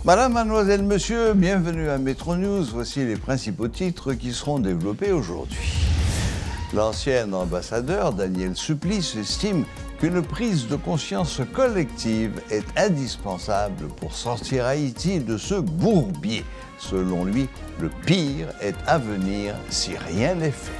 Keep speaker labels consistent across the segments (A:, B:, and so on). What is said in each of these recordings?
A: Madame, mademoiselle, monsieur, bienvenue à Métro News. Voici les principaux titres qui seront développés aujourd'hui. L'ancien ambassadeur Daniel Supplice estime qu'une prise de conscience collective est indispensable pour sortir Haïti de ce bourbier. Selon lui, le pire est à venir si rien n'est fait.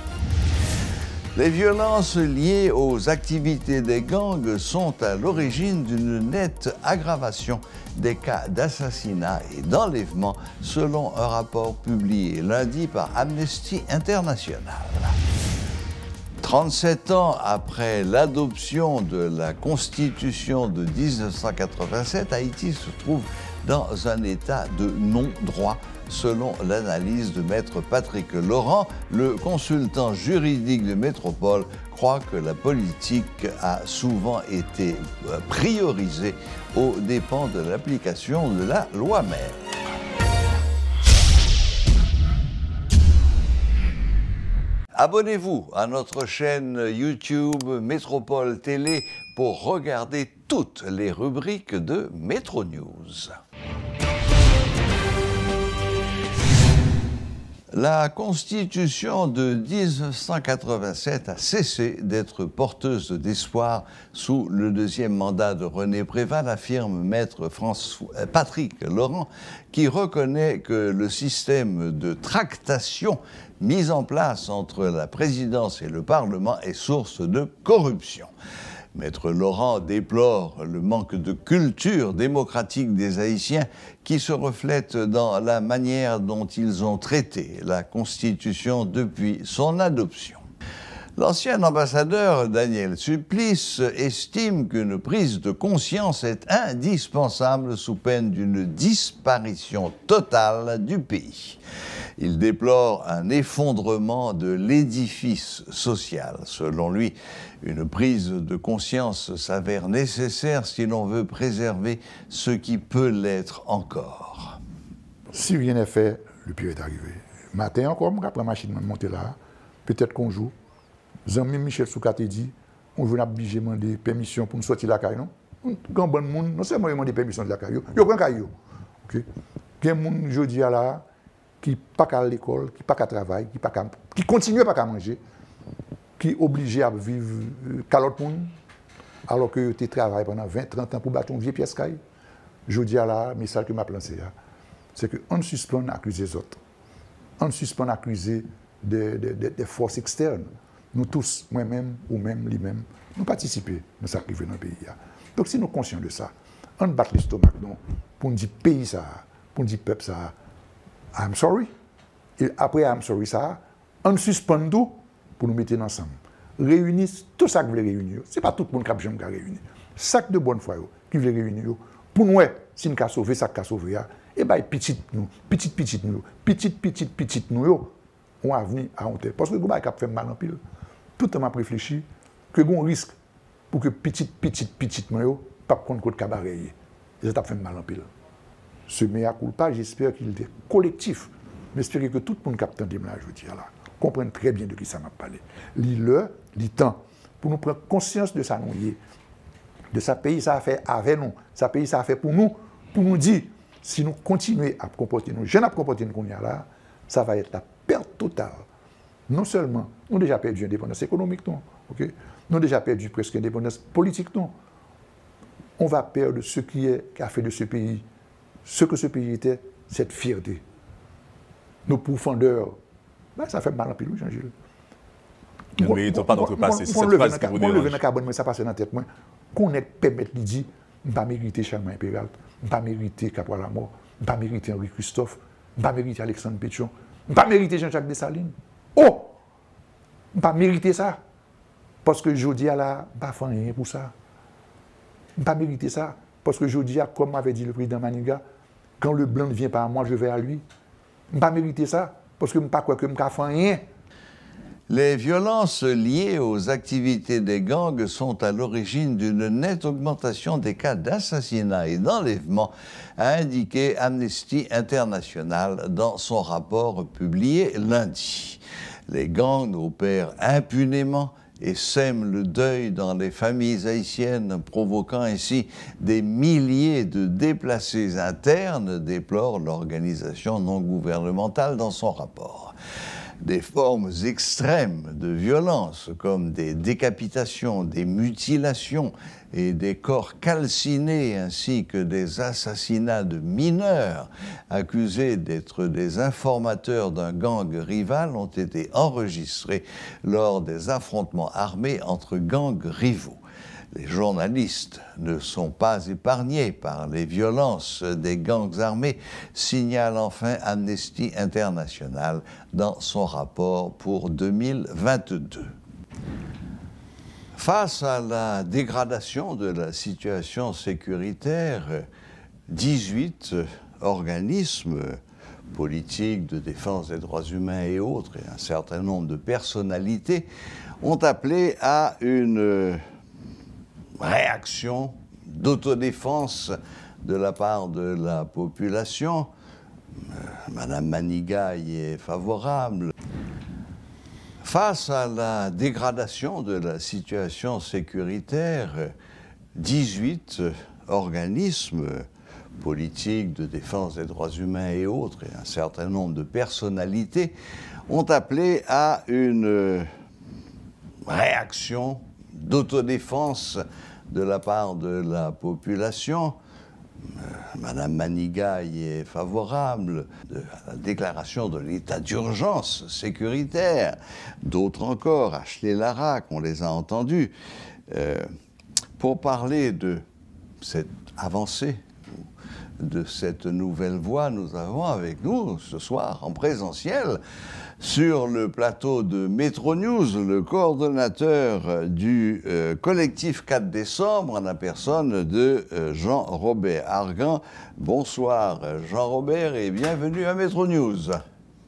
A: Les violences liées aux activités des gangs sont à l'origine d'une nette aggravation des cas d'assassinat et d'enlèvement, selon un rapport publié lundi par Amnesty International. 37 ans après l'adoption de la Constitution de 1987, Haïti se trouve dans un état de non-droit, selon l'analyse de Maître Patrick Laurent. Le consultant juridique de Métropole croit que la politique a souvent été priorisée aux dépens de l'application de la loi mère. Abonnez-vous à notre chaîne YouTube Métropole Télé pour regarder toutes les rubriques de Métro News. La Constitution de 1987 a cessé d'être porteuse d'espoir sous le deuxième mandat de René Préval, affirme Maître Patrick Laurent, qui reconnaît que le système de tractation mis en place entre la présidence et le Parlement est source de corruption. Maître Laurent déplore le manque de culture démocratique des Haïtiens qui se reflète dans la manière dont ils ont traité la Constitution depuis son adoption. L'ancien ambassadeur Daniel Supplice estime qu'une prise de conscience est indispensable sous peine d'une disparition totale du pays. Il déplore un effondrement de l'édifice social. Selon lui, une prise de conscience s'avère nécessaire si l'on veut préserver ce qui peut l'être encore.
B: Si rien n'est fait, le pire est arrivé. Matin encore, je prends la machine, je monte là, peut-être qu'on joue. Jean-Mi Michel Soukat dit, on veut obligé de demander permission pour nous sortir de la caille, non? Quand bon monde, non seulement demander permission de la caille, il prend caille. OK? Il y a des gens aujourd'hui là qui ne pas à l'école, qui ne pas à travail, qui continue pas à manger, qui est obligé à vivre qu'à l'autre monde, alors que tu travailles pendant 20-30 ans pour battre une vieille pièce caille. Aujourd'hui là, le message que m'a lancé, c'est qu'on suspend d'accuser les autres. On suspend d'accuser des forces externes. Nous tous, moi-même ou même lui-même, nous participons à ce qui arrive dans le pays. Donc si nous sommes conscients de ça, on bat l'estomac pour nous dire pays ça, pour nous dire peuple ça, I'm sorry. Et après I'm sorry ça, on suspend tout pour nous mettre ensemble. Réunir tout ça qui veut réunir. Ce n'est pas tout le monde qui veut réunir. Chaque de bonne foi qui veut réunir. Pour nous, si nous avons sauvé ça, nous avons sauvé, et bien petit nous, on va venir à honte. Parce que nous avons fait mal en pile. Tout le temps réfléchi que nous risque pour que petit nous, pas contre côté cabaret. Et ça fait mal en pile. Ce mea culpa, j'espère qu'il est collectif. J'espère que tout le monde capte de là, je veux dire là, comprenne très bien de qui ça m'a parlé. Lis-le, lis-temps, pour nous prendre conscience de ça, de ça pays, ça a fait avec nous, ça pays, ça a fait pour nous dire, si nous continuons à comporter nous, jeunes à comporter nous là, ça va être la perte totale. Non seulement, nous avons déjà perdu l'indépendance économique, non, okay? Nous avons déjà perdu presque l'indépendance politique, non. On va perdre ce qui a fait de ce pays, ce que ce pays était, cette fierté. Nos profondeurs, ben, ça fait mal en pile, Jean-Gilles.
C: Nous ne méritons pas notre passé, c'est cette phrase qui vous dérange.
B: Le carbone, ça passe dans la tête, moi. Qu'on ait permettre de dire, je ne vais pas mériter Charles Impérial, je ne vais pas mériter Capois la mort, je ne vais pas mériter Henri Christophe, je ne vais pas mériter Alexandre Pétion, je ne vais pas mériter Jean-Jacques Dessalines. Oh! Je ne vais pas mériter ça. Parce que je dis à la, je ne vais pas rien pour ça. Je ne vais pas mériter ça. Parce que je dis, comme m'avait dit le président Maniga, quand le blanc ne vient pas à moi, je vais à lui. Je ne vais pas mériter ça. Parce que je ne pas quoi que je ne fais rien.
A: Les violences liées aux activités des gangs sont à l'origine d'une nette augmentation des cas d'assassinat et d'enlèvement, a indiqué Amnesty International dans son rapport publié lundi. Les gangs opèrent impunément et sème le deuil dans les familles haïtiennes, provoquant ainsi des milliers de déplacés internes, déplore l'organisation non gouvernementale dans son rapport. Des formes extrêmes de violence, comme des décapitations, des mutilations et des corps calcinés, ainsi que des assassinats de mineurs accusés d'être des informateurs d'un gang rival, ont été enregistrés lors des affrontements armés entre gangs rivaux. Les journalistes ne sont pas épargnés par les violences des gangs armés, signale enfin Amnesty International dans son rapport pour 2022. Face à la dégradation de la situation sécuritaire, 18 organismes politiques de défense des droits humains et autres, et un certain nombre de personnalités, ont appelé à une réaction d'autodéfense de la part de la population. Madame Maniga y est favorable. Face à la dégradation de la situation sécuritaire, 18 organismes politiques de défense des droits humains et autres, et un certain nombre de personnalités, ont appelé à une réaction d'autodéfense de la part de la population. Madame Maniga y est favorable, à la déclaration de l'état d'urgence sécuritaire. D'autres encore, Ashley Larac, on les a entendus. Pour parler de cette avancée, de cette nouvelle voie, nous avons avec nous ce soir en présentiel sur le plateau de Métro News le coordonnateur du collectif 4 décembre en la personne de Jean-Robert Argan. Bonsoir Jean-Robert et bienvenue à Métro News.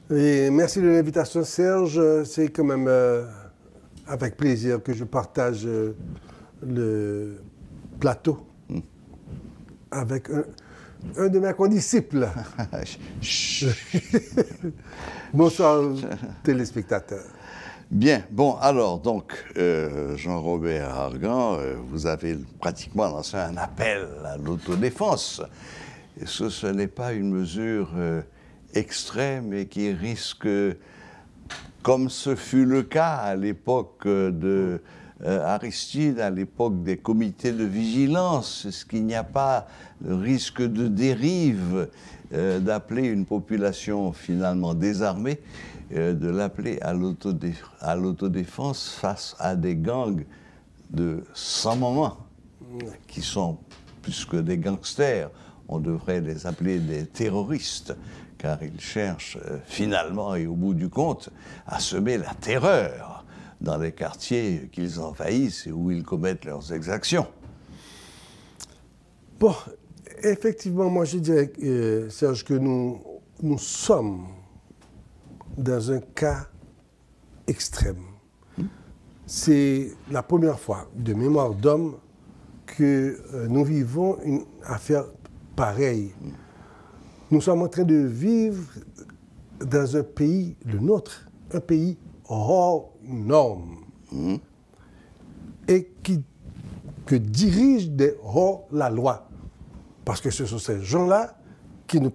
D: Et merci de l'invitation Serge, c'est quand même avec plaisir que je partage le plateau avec un de mes condisciples. Bonsoir, téléspectateurs.
A: Bien, bon, alors, donc, Jean-Robert Argan, vous avez pratiquement lancé un appel à l'autodéfense. Et ce n'est pas une mesure extrême et qui risque, comme ce fut le cas à l'époque de Aristide, à l'époque des comités de vigilance, est-ce qu'il n'y a pas le risque de dérive d'appeler une population finalement désarmée, de l'appeler à l'autodéfense face à des gangs de sans moment, qui sont plus que des gangsters, on devrait les appeler des terroristes, car ils cherchent finalement et au bout du compte à semer la terreur dans les quartiers qu'ils envahissent et où ils commettent leurs exactions.
D: Bon, effectivement, moi je dirais, Serge, que nous sommes dans un cas extrême. C'est la première fois, de mémoire d'homme, que nous vivons une affaire pareille. Nous sommes en train de vivre dans un pays, le nôtre, un pays hors norme, et que dirigent des hors-la-loi. Parce que ce sont ces gens-là qui nous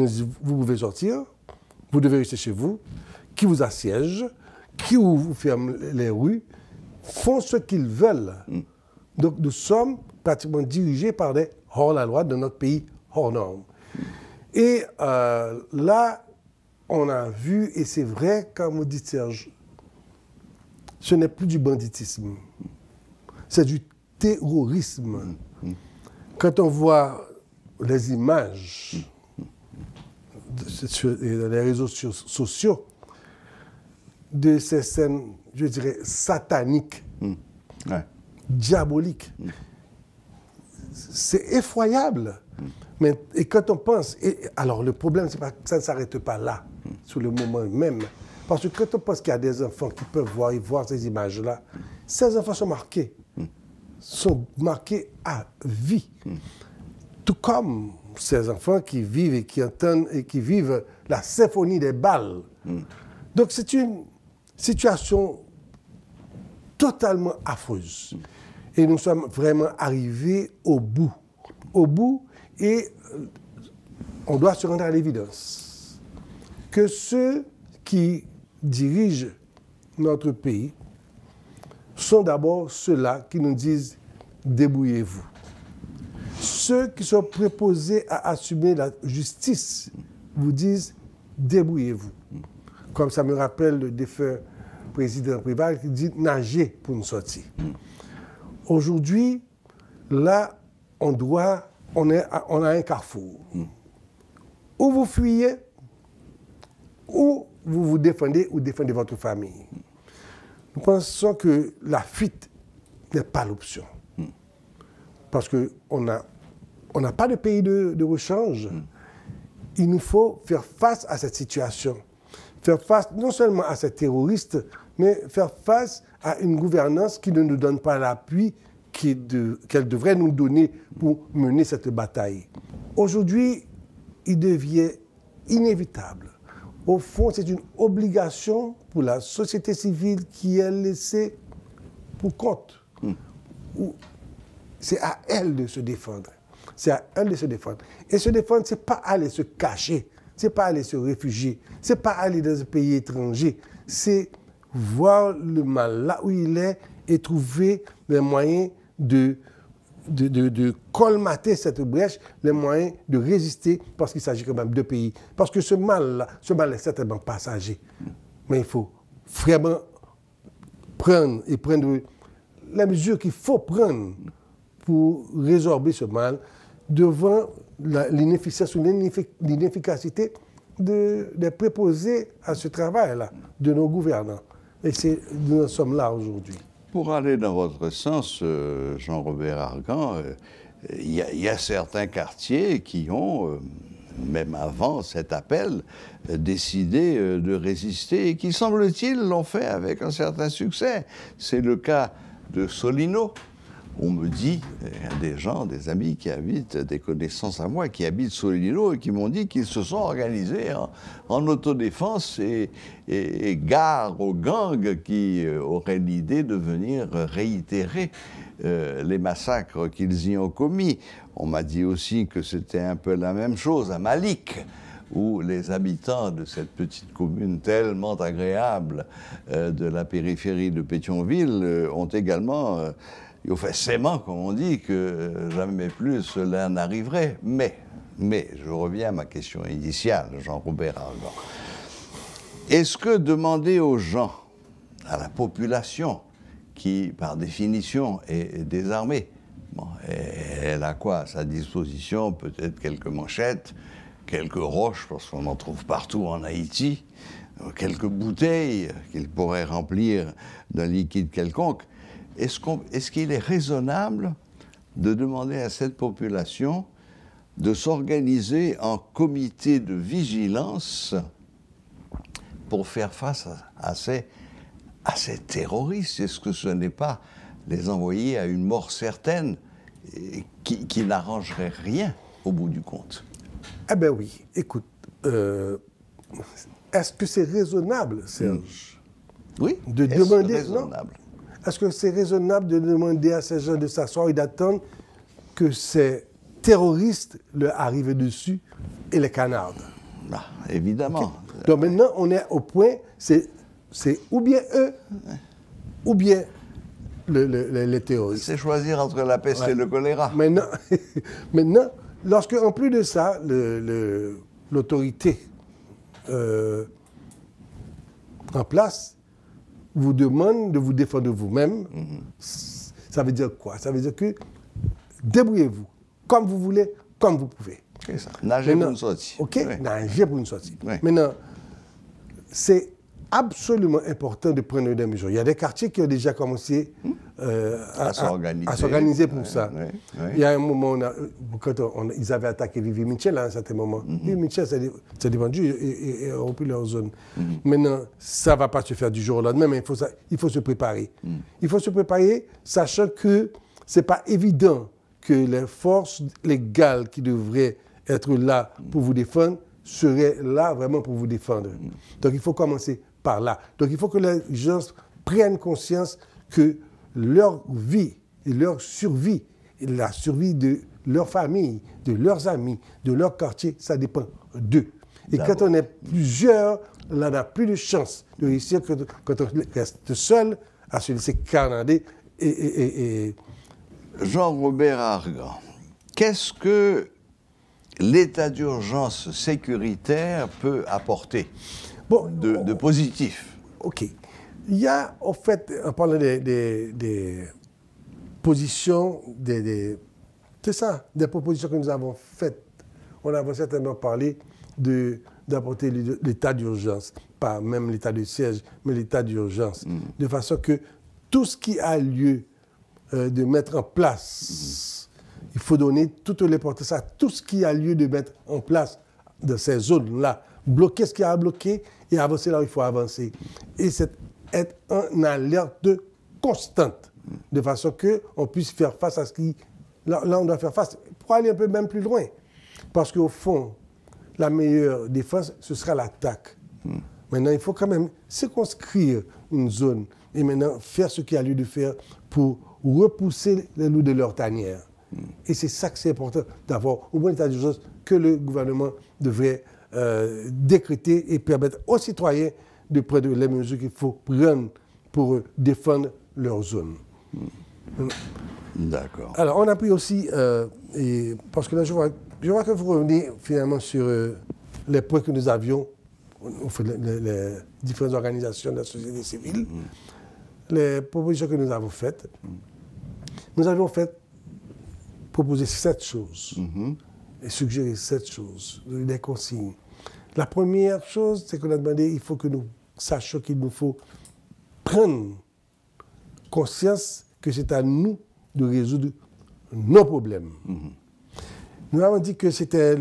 D: disent, vous pouvez sortir, vous devez rester chez vous, qui vous assiègent, qui vous ferment les rues, font ce qu'ils veulent. Donc nous sommes pratiquement dirigés par des hors-la-loi de notre pays hors norme. Et là, on a vu, et c'est vrai, comme dit Serge, ce n'est plus du banditisme, c'est du terrorisme. Quand on voit les images sur les réseaux sociaux de ces scènes, je dirais, sataniques, diaboliques, c'est effroyable. Mais, et quand on pense, alors le problème, c'est pas que ça ne s'arrête pas là, sur le moment même. Parce que quand on pense qu'il y a des enfants qui peuvent voir ces images-là, ces enfants sont marqués à vie. Tout comme ces enfants qui vivent et qui entendent et qui vivent la symphonie des balles. Donc c'est une situation totalement affreuse. Et nous sommes vraiment arrivés au bout. Au bout, et on doit se rendre à l'évidence que ceux qui dirigent notre pays sont d'abord ceux-là qui nous disent « débrouillez-vous ». Ceux qui sont préposés à assumer la justice vous disent « débrouillez-vous ». Comme ça me rappelle le défunt président Préval qui dit « nagez pour nous sortir ». Aujourd'hui, là, on a un carrefour. Ou vous fuyez, ou vous vous défendez, ou défendez votre famille. Nous pensons que la fuite n'est pas l'option. Parce qu'on n'a pas de pays de rechange. Il nous faut faire face à cette situation. Faire face non seulement à ces terroristes, mais faire face à une gouvernance qui ne nous donne pas l'appui qu'elle devrait nous donner pour mener cette bataille. Aujourd'hui, il devient inévitable. Au fond, c'est une obligation pour la société civile qui est laissée pour compte. C'est à elle de se défendre. C'est à elle de se défendre. Et se défendre, ce n'est pas aller se cacher, ce n'est pas aller se réfugier, ce n'est pas aller dans un pays étranger, c'est voir le mal là où il est et trouver les moyens de colmater cette brèche, les moyens de résister, parce qu'il s'agit quand même de pays. Parce que ce mal-là, ce mal est certainement passager. Mais il faut vraiment prendre les mesures qu'il faut prendre pour résorber ce mal devant l'inefficience ou l'inefficacité des préposés à ce travail-là, de nos gouvernants. Et nous en sommes là aujourd'hui.
A: Pour aller dans votre sens, Jean-Robert Argan, il y a certains quartiers qui ont, même avant cet appel, décidé de résister et qui, semble-t-il, l'ont fait avec un certain succès. C'est le cas de Solino. On me dit, des amis qui habitent, des connaissances à moi qui habitent Solino et qui m'ont dit qu'ils se sont organisés en autodéfense et gare aux gangs qui auraient l'idée de venir réitérer les massacres qu'ils y ont commis. On m'a dit aussi que c'était un peu la même chose à Malik, où les habitants de cette petite commune tellement agréable de la périphérie de Pétionville ont également... Ils ont fait sément, comme on dit, que jamais plus cela n'arriverait. Mais, je reviens à ma question initiale, Jean-Robert Argan. Est-ce que demander aux gens, à la population, qui, par définition, est désarmée, elle a quoi à sa disposition? Peut-être quelques manchettes, quelques roches, parce qu'on en trouve partout en Haïti, quelques bouteilles qu'il pourrait remplir d'un liquide quelconque. Est-ce qu'il est raisonnable de demander à cette population de s'organiser en comité de vigilance pour faire face à ces terroristes? Est-ce que ce n'est pas les envoyer à une mort certaine qui n'arrangerait rien au bout du compte?
D: Eh bien oui, écoute, est-ce que c'est raisonnable, Serge,
A: oui,
D: de demander...
A: raisonnable?
D: Non. Est-ce que c'est raisonnable de demander à ces gens de s'asseoir et d'attendre que ces terroristes leur arrivent dessus et les canardent?
A: Bah, évidemment.
D: Okay. Donc maintenant, on est au point, c'est ou bien eux, ou bien les terroristes.
A: C'est choisir entre la peste et le choléra.
D: Maintenant, lorsque, en plus de ça, l'autorité en place vous demande de vous défendre vous-même, ça veut dire quoi? Ça veut dire que débrouillez-vous, comme vous voulez, comme vous pouvez.
A: C'est ça. Nagez pour une sortie.
D: OK? Oui. Nagez pour une sortie.
A: Oui.
D: Maintenant, c'est absolument important de prendre des mesures. Il y a des quartiers qui ont déjà commencé à s'organiser pour ça.
A: Oui, oui.
D: Il y a un moment, ils avaient attaqué Vivi Mitchell à un certain moment. Vivi Mitchell s'est défendu et a repris leur zone. Maintenant, ça ne va pas se faire du jour au lendemain, mais il faut se préparer. Il faut se préparer, sachant que ce n'est pas évident que les forces légales qui devraient être là pour vous défendre seraient là vraiment pour vous défendre. Donc il faut commencer par là. Donc il faut que les gens prennent conscience que leur vie et leur survie, et la survie de leur famille, de leurs amis, de leur quartier, ça dépend d'eux. Et quand on est plusieurs, on n'a plus de chance de réussir que quand on reste seul à se laisser carnader et
A: Jean-Robert Argan, qu'est-ce que l'état d'urgence sécuritaire peut apporter de positif?
D: OK. Il y a, en fait, en parlant des positions, c'est ça, des propositions que nous avons faites. On a certainement parlé d'apporter l'état d'urgence, pas même l'état de siège, mais l'état d'urgence, de façon que tout ce qui a lieu de mettre en place, il faut donner toute l'importance à tout ce qui a lieu de mettre en place dans ces zones-là, bloquer ce qui a à bloquer et avancer là où il faut avancer. Et c'est être en alerte constante, de façon qu'on puisse faire face à ce qui... Là, on doit faire face, pour aller un peu même plus loin. Parce qu'au fond, la meilleure défense, ce sera l'attaque. Maintenant, il faut quand même circonscrire une zone et maintenant faire ce qu'il y a lieu de faire pour repousser les loups de leur tanière. Et c'est ça que c'est important d'avoir au moins l'état d'urgence que le gouvernement devrait décréter et permettre aux citoyens de prendre les mesures qu'il faut prendre pour défendre leur zone.
A: D'accord.
D: Alors, on a pris aussi, parce que là, je vois que vous revenez finalement sur les points que nous avions, les différentes organisations de la société civile, les propositions que nous avons faites. Nous avions proposé 7 choses et suggéré 7 choses, des consignes. La première chose, c'est qu'on a demandé, il faut que nous sachions qu'il nous faut prendre conscience que c'est à nous de résoudre nos problèmes. Nous avons dit que c'était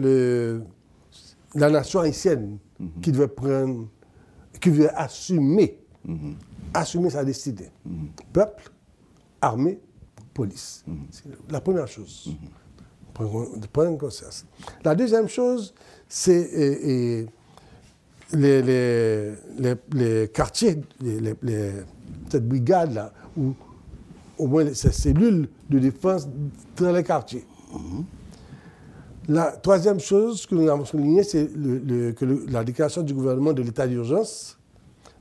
D: la nation haïtienne qui devait prendre, qui devait assumer sa destinée. Peuple, armée, police. C'est la première chose. Prendre conscience. La deuxième chose, c'est les quartiers, cette brigade-là, ou au moins ces cellules de défense dans les quartiers. La troisième chose que nous avons soulignée, c'est la déclaration du gouvernement de l'état d'urgence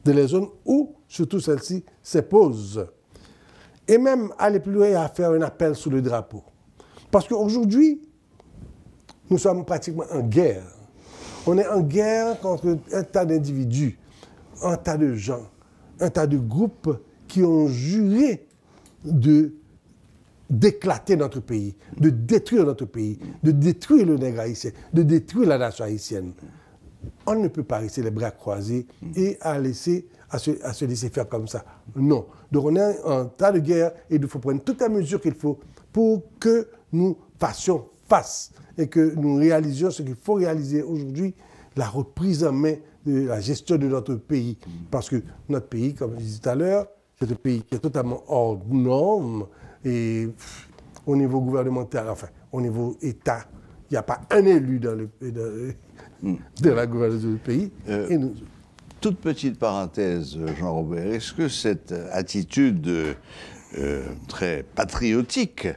D: dans les zones où, surtout celle-ci, s'impose. Et même aller plus loin et à faire un appel sous le drapeau. Parce qu'aujourd'hui, nous sommes pratiquement en guerre. On est en guerre contre un tas d'individus, un tas de gens, un tas de groupes qui ont juré d'éclater notre pays, de détruire notre pays, de détruire le nègre haïtien, de détruire la nation haïtienne. On ne peut pas rester les bras croisés et à se laisser faire comme ça. Non. Donc on est en tas de guerre et il faut prendre toutes les mesures qu'il faut pour que nous fassions face et que nous réalisions ce qu'il faut réaliser aujourd'hui, la reprise en main de la gestion de notre pays. Parce que notre pays, comme je disais tout à l'heure, c'est un pays qui est totalement hors norme et au niveau gouvernemental, enfin, au niveau État, il n'y a pas un élu dans la gouvernance du pays.
A: Toute petite parenthèse, Jean-Robert, est-ce que cette attitude très patriotique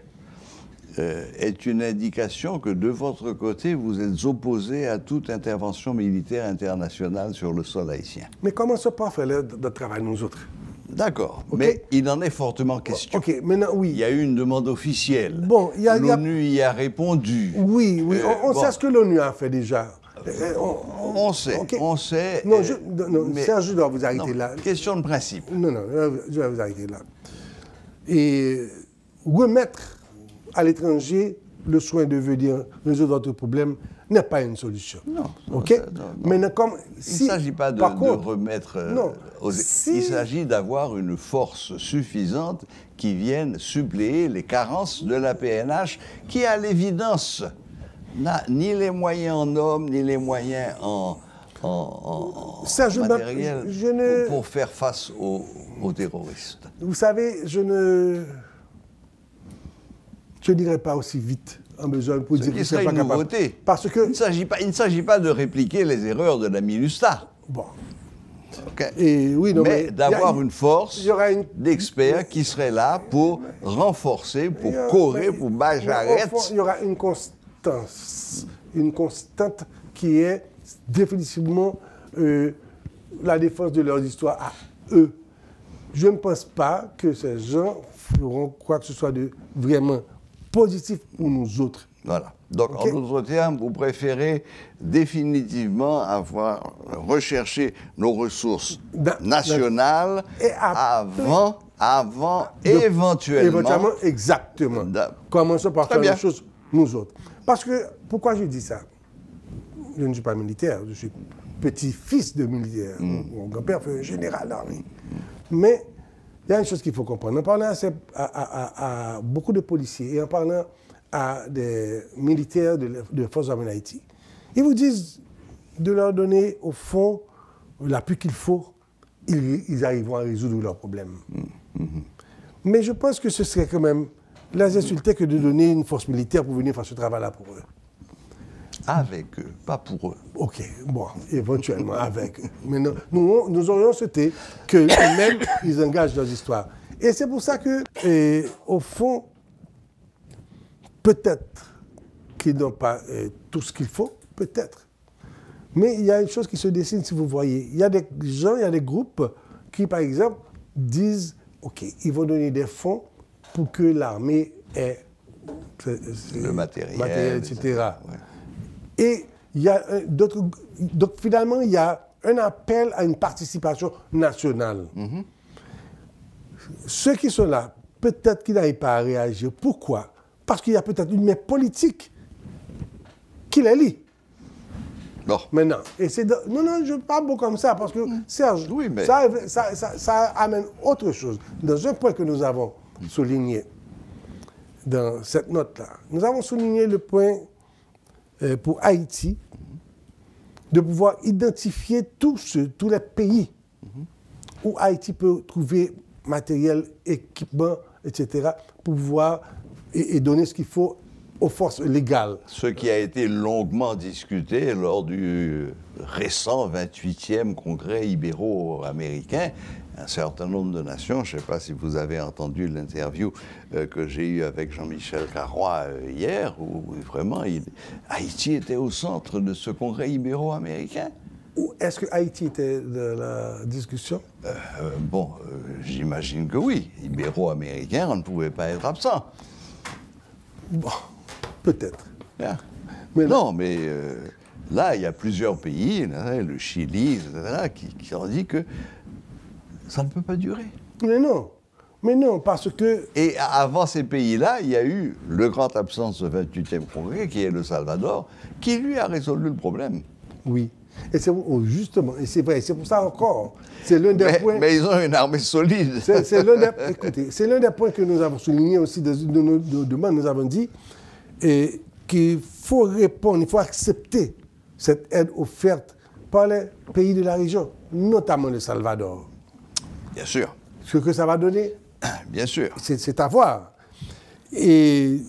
A: est une indication que de votre côté, vous êtes opposé à toute intervention militaire internationale sur le sol haïtien?
D: Mais comment ça peut faire notre travail, nous autres?
A: D'accord,
D: Okay.
A: mais il en est fortement question.
D: OK, maintenant, oui.
A: Il y a eu une demande officielle.
D: Bon,
A: l'ONU y a répondu.
D: Oui, on sait ce que l'ONU a fait déjà.
A: On sait,
D: okay.
A: on sait.
D: Non, Serge, je dois vous arrêter là.
A: Question de principe.
D: Non, je vais vous arrêter là. Et remettre à l'étranger le soin de venir résoudre votre problème n'est pas une solution.
A: Non.
D: OK? Maintenant, comme
A: il ne s'agit pas de remettre... Il s'agit d'avoir une force suffisante qui vienne suppléer les carences de la PNH qui, à l'évidence, n'a ni les moyens en hommes, ni les moyens en matériel pour faire face aux terroristes.
D: Vous savez, je ne dirais pas aussi vite en besoin pour dire que ce n'est pas capable.
A: Parce que il ne s'agit pas de répliquer les erreurs de la MINUSTAH.
D: Bon.
A: Ok.
D: Et, oui, non,
A: mais d'avoir une force
D: il y aura
A: d'experts qui serait là pour renforcer, pour correr, pour bajarette.
D: Il y aura une constante qui est définitivement la défense de leur histoire à eux. Je ne pense pas que ces gens feront quoi que ce soit de vraiment positif pour nous autres.
A: Voilà. Donc, en d'autres termes, vous préférez définitivement avoir recherché nos ressources nationales avant éventuellement.
D: Exactement. Commençons par faire les choses, nous autres. Parce que, pourquoi je dis ça? Je ne suis pas militaire, je suis petit-fils de militaire. Mon grand-père fait un général d'armée. Mais il y a une chose qu'il faut comprendre. En parlant à beaucoup de policiers et en parlant à des militaires de forces armées d'Haïti, ils vous disent de leur donner, au fond, l'appui qu'il faut, ils arriveront à résoudre leurs problèmes. Mais je pense que ce serait quand même les insulter que de donner une force militaire pour venir faire ce travail-là pour eux.
A: Avec eux, pas pour eux.
D: OK, bon, éventuellement avec eux. Mais nous aurions souhaité qu'eux-mêmes, ils engagent leurs histoires. Et c'est pour ça que, au fond, peut-être qu'ils n'ont pas tout ce qu'il faut, peut-être. Mais il y a une chose qui se dessine, si vous voyez. Il y a des gens, il y a des groupes qui, par exemple, disent, OK, ils vont donner des fonds pour que l'armée ait
A: le matériel,
D: etc. Ouais. Et il y a d'autres. Donc finalement, il y a un appel à une participation nationale. Ceux qui sont là, peut-être qu'ils n'arrivent pas à réagir. Pourquoi? Parce qu'il y a peut-être une main politique qui les lie.
A: Bon.
D: Maintenant. Et c'est non, je parle beaucoup comme ça parce que, Serge,
A: oui, mais...
D: ça amène autre chose. Dans un point que nous avons souligné dans cette note-là, nous avons souligné le point pour Haïti de pouvoir identifier tous les pays où Haïti peut trouver matériel, équipement, etc., pour pouvoir et donner ce qu'il faut aux forces légales.
A: Ce qui a été longuement discuté lors du récent 28e congrès ibéro-américain. Un certain nombre de nations, je ne sais pas si vous avez entendu l'interview que j'ai eue avec Jean-Michel Carrois hier, où vraiment Haïti était au centre de ce congrès ibéro-américain.
D: Est-ce que Haïti était de la discussion?
A: J'imagine que oui. Ibéro-américain, on ne pouvait pas être absent.
D: Bon, peut-être.
A: Yeah. Mais non, mais là, il y a plusieurs pays, le Chili, etc., qui ont dit que ça ne peut pas durer.
D: Mais non, parce que...
A: Et avant ces pays-là, il y a eu le grand absent de ce 28e congrès, qui est le Salvador, qui lui a résolu le problème.
D: Oui. Et c'est justement, et c'est vrai, c'est pour ça encore, c'est l'un des points...
A: Mais ils ont une armée solide.
D: Écoutez, c'est l'un des points que nous avons souligné aussi de nos demandes. Nous avons dit qu'il faut répondre, il faut accepter cette aide offerte par les pays de la région, notamment le Salvador.
A: Bien sûr.
D: Ce que ça va donner,
A: bien sûr,
D: c'est à voir. Et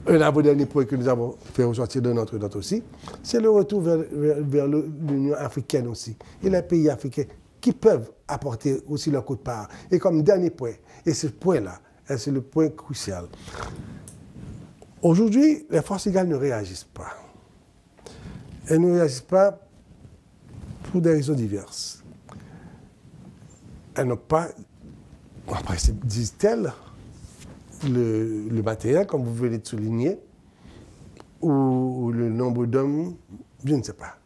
D: un avant-dernier point que nous avons fait ressortir de notre note aussi, c'est le retour vers l'Union africaine aussi. Et les pays africains qui peuvent apporter aussi leur coup de part. Et comme dernier point, et ce point-là, c'est le point crucial. Aujourd'hui, les forces légales ne réagissent pas. Elles ne réagissent pas pour des raisons diverses. Elles n'ont pas, après, disent-elles, le matériel, comme vous venez de souligner, ou le nombre d'hommes, je ne sais pas.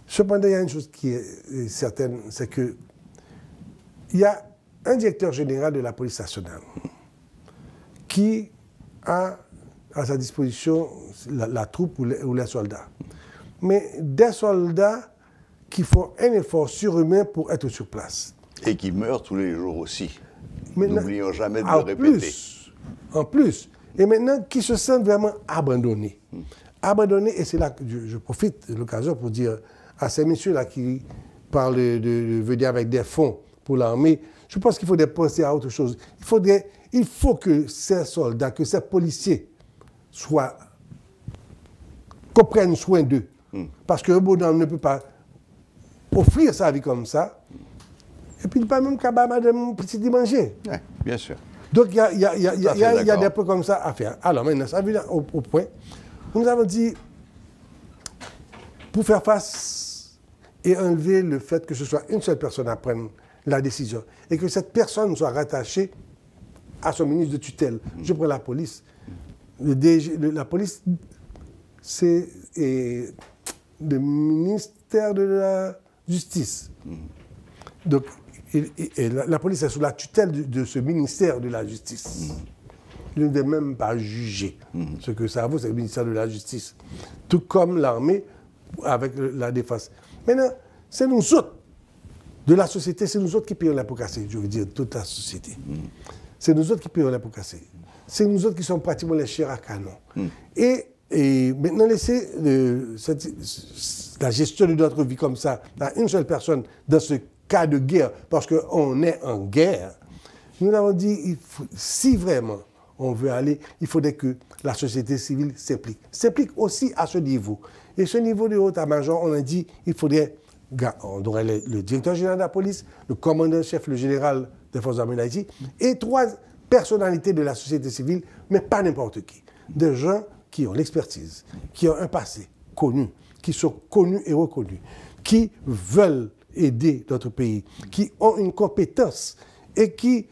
D: Cependant, il y a une chose qui est certaine, c'est qu'il y a un directeur général de la police nationale qui a à sa disposition la troupe ou les soldats. Mais des soldats qui font un effort surhumain pour être sur place.
A: Et qui meurent tous les jours aussi. N'oublions jamais de le répéter.
D: En plus. Et maintenant, qui se sentent vraiment abandonnés. Abandonnés, et c'est là que je profite de l'occasion pour dire à ces messieurs-là qui parlent de venir avec des fonds pour l'armée, je pense qu'il faudrait penser à autre chose. Il faut que ces soldats, que ces policiers qu'on prenne soin d'eux. Parce qu'un bonhomme ne peut pas offrir sa vie comme ça Et puis, pas même qu'à madame petit manger.
A: Oui, bien sûr.
D: Donc, il y a des points comme ça à faire. Alors, maintenant, ça vient au point. Nous avons dit, pour faire face et enlever le fait que ce soit une seule personne à prendre la décision et que cette personne soit rattachée à son ministre de tutelle. Je prends la police. La police, c'est le ministère de la Justice. Donc, la police est sous la tutelle de ce ministère de la Justice. Il ne devait même pas juger. Ce que ça vaut, c'est le ministère de la Justice. Tout comme l'armée avec la défense. Maintenant, c'est nous autres, de la société, c'est nous autres qui payons l'impôt cassé, je veux dire, toute la société. C'est nous autres qui payons l'impôt cassé. C'est nous autres qui sommes pratiquement les chairs à canon. Et maintenant, laisser la gestion de notre vie comme ça à une seule personne dans ce cas de guerre, parce qu'on est en guerre, nous avons dit, si vraiment on veut aller, il faudrait que la société civile s'implique. S'implique aussi à ce niveau. Et ce niveau de haut-major, on a dit, il faudrait, on aurait le directeur général de la police, le commandant-chef, le général des forces armées d'Haïti, et 3 personnalités de la société civile, mais pas n'importe qui. Des gens qui ont l'expertise, qui ont un passé connu, qui sont connus et reconnus, qui veulent aider notre pays, qui ont une compétence et qui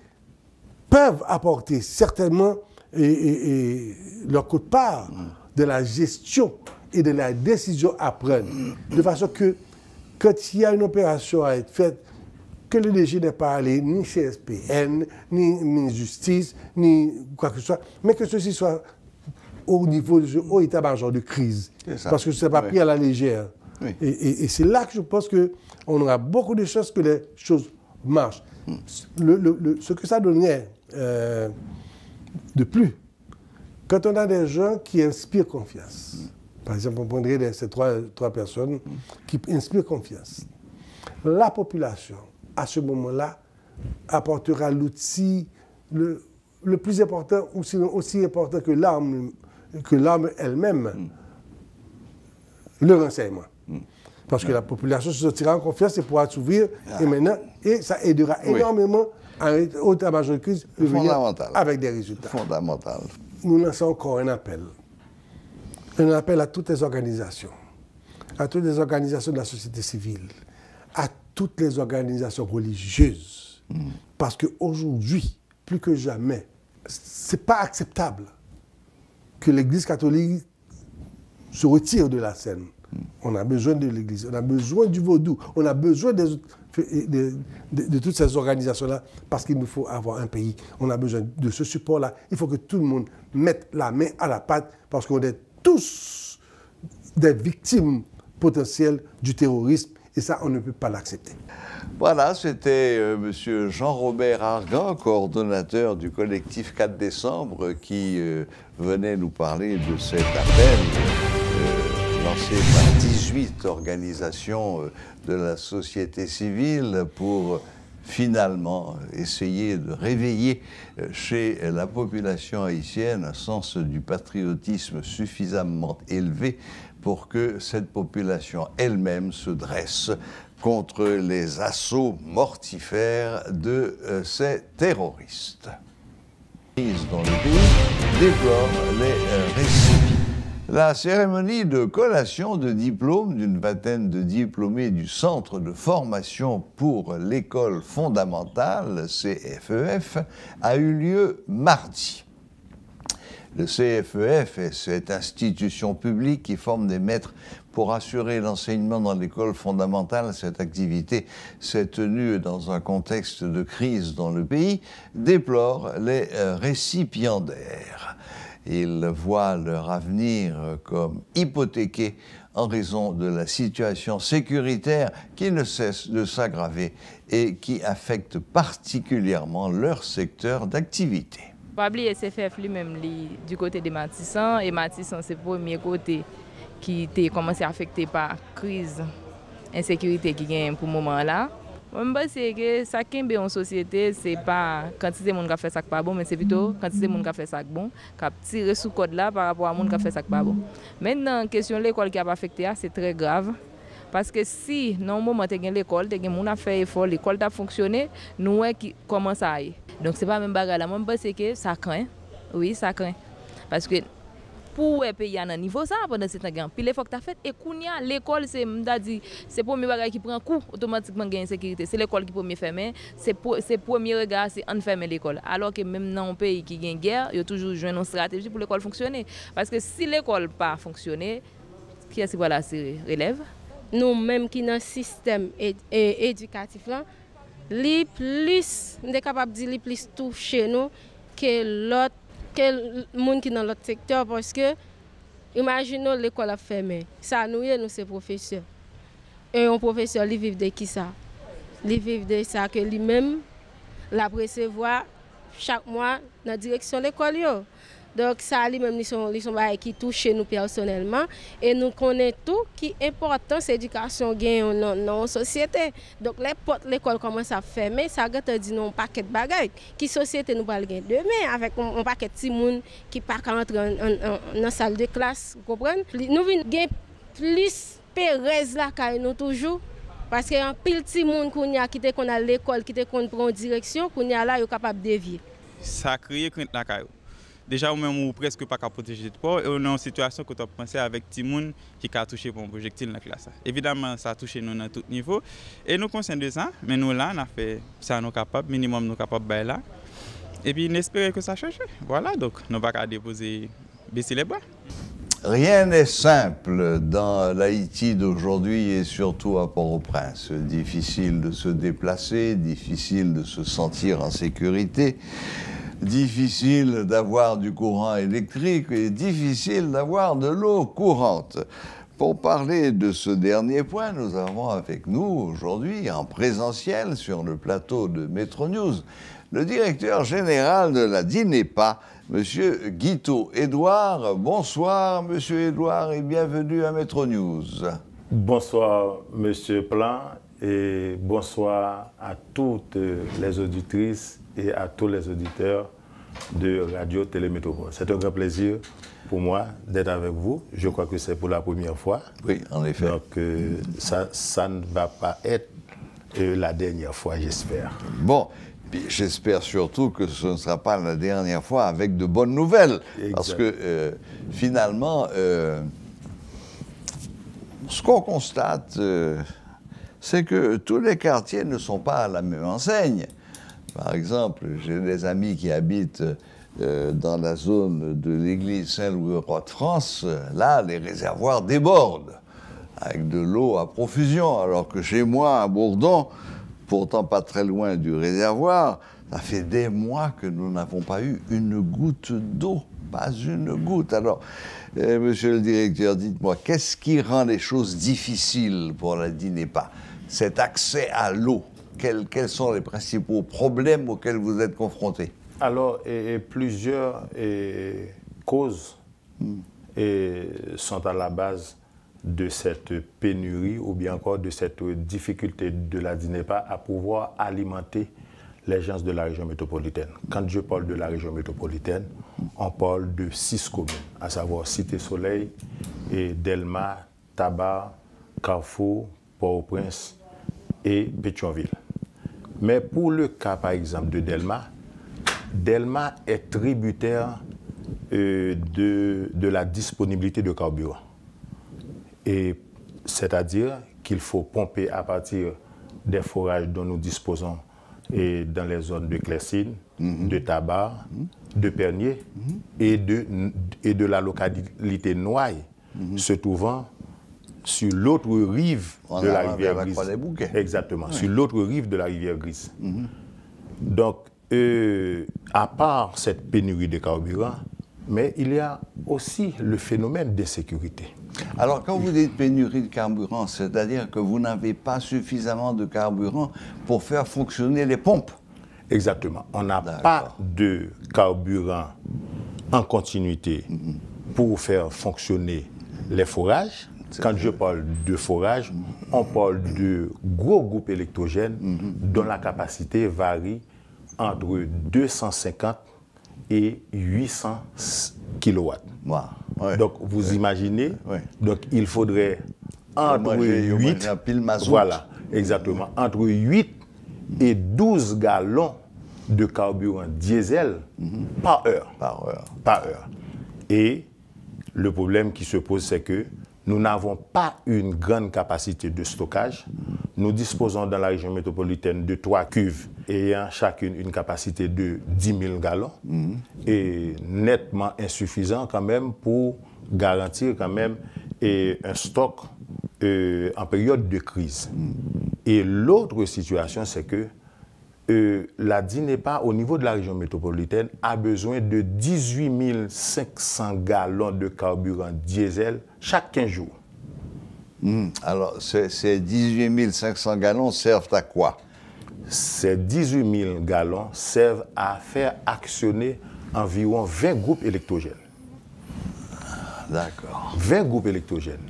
D: peuvent apporter certainement leur quote-part de la gestion et de la décision à prendre. De façon que, quand il y a une opération à être faite, que le DG n'est pas allé ni CSPN, ni justice, ni quoi que ce soit, mais que ceci soit au niveau du haut état-major de crise. Parce que ce n'est pas pris à la légère. Oui. Et c'est là que je pense qu'on aura beaucoup de chances que les choses marchent. Ce que ça donnerait de plus, quand on a des gens qui inspirent confiance, par exemple, on prendrait ces trois personnes qui inspirent confiance, la population, à ce moment-là, apportera l'outil le plus important, ou sinon aussi important que l'arme elle-même, le renseignement. Parce que la population se sentira en confiance et pourra s'ouvrir, et ça aidera énormément à l'état-major de crise de venir avec des résultats.
A: Fondamental.
D: Nous lançons encore un appel à toutes les organisations de la société civile, à toutes les organisations religieuses, parce qu'aujourd'hui, plus que jamais, ce n'est pas acceptable que l'Église catholique se retire de la scène. On a besoin de l'Église, on a besoin du vaudou, on a besoin de toutes ces organisations-là, parce qu'il nous faut avoir un pays. On a besoin de ce support-là. Il faut que tout le monde mette la main à la pâte, parce qu'on est tous des victimes potentielles du terrorisme, et ça, on ne peut pas l'accepter.
A: Voilà, c'était M. Jean-Robert Argan, coordonnateur du collectif 4 décembre, qui venait nous parler de cet appel lancé par 18 organisations de la société civile pour finalement essayer de réveiller chez la population haïtienne un sens du patriotisme suffisamment élevé pour que cette population elle-même se dresse contre les assauts mortifères de ces terroristes. Dans le pays déplore les récipients. La cérémonie de collation de diplôme d'une vingtaine de diplômés du Centre de formation pour l'école fondamentale, CFEF, a eu lieu mardi. Le CFEF est cette institution publique qui forme des maîtres pour assurer l'enseignement dans l'école fondamentale. Cette activité s'est tenue dans un contexte de crise dans le pays, déplore les récipiendaires. Ils voient leur avenir comme hypothéqué en raison de la situation sécuritaire qui ne cesse de s'aggraver et qui affecte particulièrement leur secteur d'activité.
E: Pas oublier CFF lui-même du côté des Matissan, et Matissan c'est le premier côté qui a commencé à affecter par la crise insécurité qui gagne pour le moment là. Je pense que ça qui est en société, ce n'est pas quantité de monde qui fait ça pas bon, mais c'est plutôt quantité de monde qui fait ça bon, qui a tiré sous code là par rapport à monde qui fait ça pas bon. Maintenant, la question de l'école qui a affecté, c'est très grave. Parce que si, dans le moment où tu as l'école, tu as fait effort, l'école a fonctionné, nous, comment ça aille. Donc, ce n'est pas même bagarre là. Moi, je pense que ça craint. Oui, ça craint. Parce que pour les pays à un niveau ça pendant ce temps puis l'effort que tu as fait et kounya l'école c'est c'est premier bagage qui prend coup automatiquement gain insécurité c'est l'école qui premier fermer c'est premier regard c'est enfermer l'école alors que même dans un pays qui gagne guerre il y a toujours joué une stratégie pour l'école fonctionner parce que si l'école pas fonctionner qui est-ce qui va la relève
F: nous même qui dans système éducatif là les plus on est capable de dire les plus touché nous que l'autre que monde qui dans l'autre secteur parce que imaginons l'école a fermé ça nous c'est professeurs et un professeur il vit de qui ça il vit de ça que lui-même la recevoir chaque mois dans direction l'école yo. Donc ça lui-même ils sont qui touche nous personnellement et nous connaissons tout qui est important c'est l'éducation gagne dans la société. Donc les portes l'école commence à fermer ça gâte dit non paquet de bagages qui société nous va gagner demain avec un paquet de petits monde qui pas rentrer dans salle de classe vous comprenez nous vinn gain plus Pérez là kay nous toujours parce que un pile petit monde qui était qu'on a l'école qui était qu'on prend direction qu'on y a là yo capable dévier
G: ça crée crainte là kay déjà, même ou presque pas protéger de port et on est en situation que tu as pensé avec Timoun qui a touché pour un projectile dans la classe. Évidemment, ça a touché nous à tout niveau et nous conscients de ça, mais nous là, on a fait ça nous capable, minimum nous capable de là. Et puis, on espère que ça change. Voilà, donc nous va pas déposer, baisser les bras.
A: Rien n'est simple dans l'Haïti d'aujourd'hui et surtout à Port-au-Prince. Difficile de se déplacer, difficile de se sentir en sécurité. Difficile d'avoir du courant électrique et difficile d'avoir de l'eau courante. Pour parler de ce dernier point, nous avons avec nous aujourd'hui, en présentiel sur le plateau de Métro News, le directeur général de la DINEPA, M. Guito Edouard. Bonsoir, M. Edouard, et bienvenue à Métro News.
H: Bonsoir, M. Plan, et bonsoir à toutes les auditrices et à tous les auditeurs de Radio Télé Métropole. C'est un grand plaisir pour moi d'être avec vous. Je crois que c'est pour la première fois.
A: Oui, en effet.
H: Donc, ça ne va pas être la dernière fois, j'espère.
A: Bon, puis j'espère surtout que ce ne sera pas la dernière fois avec de bonnes nouvelles. Exact. Parce que finalement, ce qu'on constate, c'est que tous les quartiers ne sont pas à la même enseigne. Par exemple, j'ai des amis qui habitent dans la zone de l'église Saint-Louis-Roi de France. Là, les réservoirs débordent avec de l'eau à profusion, alors que chez moi, à Bourdon, pourtant pas très loin du réservoir, ça fait des mois que nous n'avons pas eu une goutte d'eau, pas une goutte. Alors, monsieur le directeur, dites-moi, qu'est-ce qui rend les choses difficiles pour la DINEPA? Cet accès à l'eau. Quels sont les principaux problèmes auxquels vous êtes confrontés?
H: Alors, plusieurs causes sont à la base de cette pénurie ou bien encore de cette difficulté de la DINEPA à pouvoir alimenter les gens de la région métropolitaine. Quand je parle de la région métropolitaine, on parle de 6 communes, à savoir Cité-Soleil, et Delma, Tabar, Carrefour, Port-au-Prince et Pétionville. Mais pour le cas, par exemple, de Delma, Delma est tributaire de la disponibilité de carburant. Et c'est-à-dire qu'il faut pomper à partir des forages dont nous disposons et dans les zones de Clessine, de Tabar, de Pernier et de la localité Noailles, se trouvant sur l'autre rive de la rivière Grise. Exactement, sur l'autre rive de la rivière Grise. Donc, à part cette pénurie de carburant, mais il y a aussi le phénomène d'insécurité.
A: Alors, quand vous dites pénurie de carburant, c'est-à-dire que vous n'avez pas suffisamment de carburant pour faire fonctionner les pompes?
H: Exactement. On n'a pas de carburant en continuité pour faire fonctionner les forages. Quand je parle de forage, on parle de gros groupes électrogènes dont la capacité varie entre 250 et 800 kW.
A: Wow. Ouais.
H: Donc, vous imaginez, donc il faudrait entre 8, voilà, exactement, entre 8 et 12 gallons de carburant diesel par heure. Par heure. Et le problème qui se pose, c'est que nous n'avons pas une grande capacité de stockage. Nous disposons dans la région métropolitaine de 3 cuves ayant chacune une capacité de 10 000 gallons et nettement insuffisant quand même pour garantir quand même un stock en période de crise. Et l'autre situation, c'est que la DINEPA, au niveau de la région métropolitaine, a besoin de 18 500 gallons de carburant diesel chaque 15 jours.
A: Alors, ces 18 500 gallons servent à quoi?
H: Ces 18 000 gallons servent à faire actionner environ 20 groupes électrogènes.
A: D'accord.
H: 20 groupes électrogènes.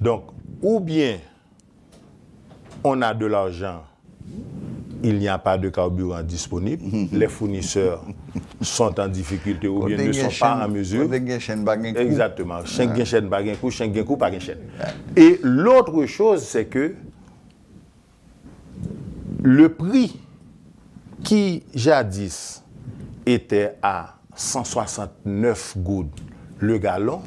H: Donc, ou bien on a de l'argent, il n'y a pas de carburant disponible, les fournisseurs sont en difficulté ou bien ne sont pas en mesure. Exactement. Et l'autre chose, c'est que le prix qui jadis était à 169 gouttes le gallon